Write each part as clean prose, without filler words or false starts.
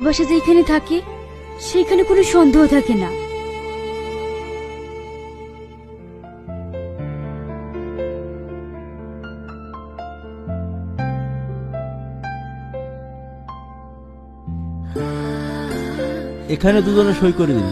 বাসা যেখানে থাকে সেখানে কোনো সন্দেহ থাকে না। এখানে দুজনে সই করে দিন।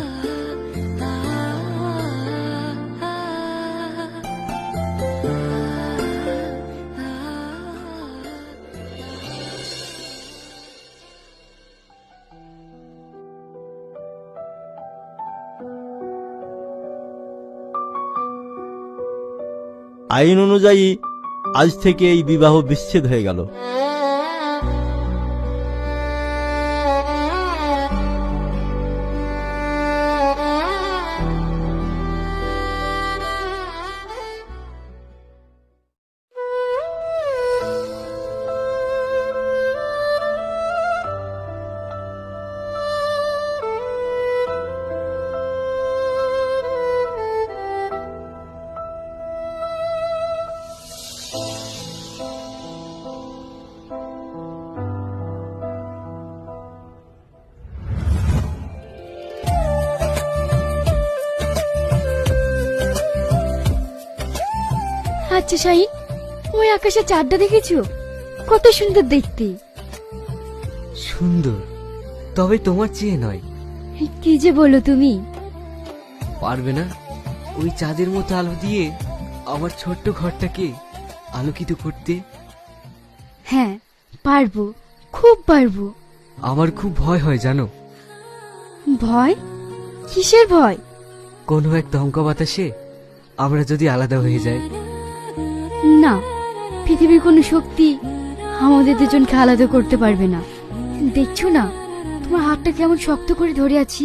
আইন অনুযায়ী আজ থেকে এই বিবাহ বিচ্ছেদ হয়ে গেল। আচ্ছা শাহিন, ওই আকাশে চাঁদটা দেখেছো? কত সুন্দর দেখতে। সুন্দর, তবে তোমার চেয়ে নয়। কি যে বলো তুমি। পারবে না ওই চাঁদের মতো আলো দিয়ে আমার ছোট্ট ঘরটাকে আলোকিত করতে? হ্যাঁ পারবো, খুব পারবো। আমার খুব ভয় হয় জানো। ভয়? কিসের ভয়? কোনো এক দমকা বাতাসে আমরা যদি আলাদা হয়ে যাই। না, পৃথিবীর কোনো শক্তি আমাদের দুজনকে আলাদা করতে পারবে না। দেখছো না তোমার হাতটা কেমন শক্ত করে ধরে আছি।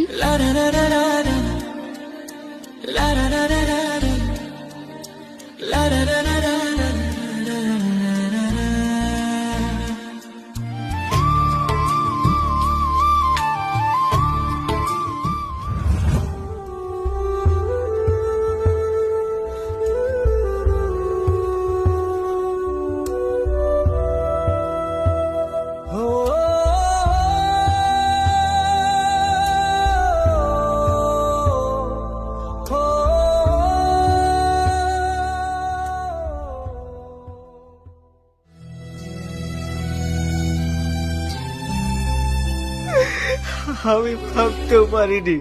আমি ভাবতেও পারিনি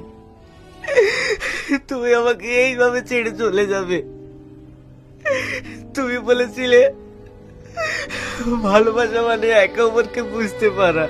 তুমি আমাকে এইভাবে ছেড়ে চলে যাবে। তুমি বলেছিলে ভালোবাসা মানে একে অপরকে বুঝতে পারা।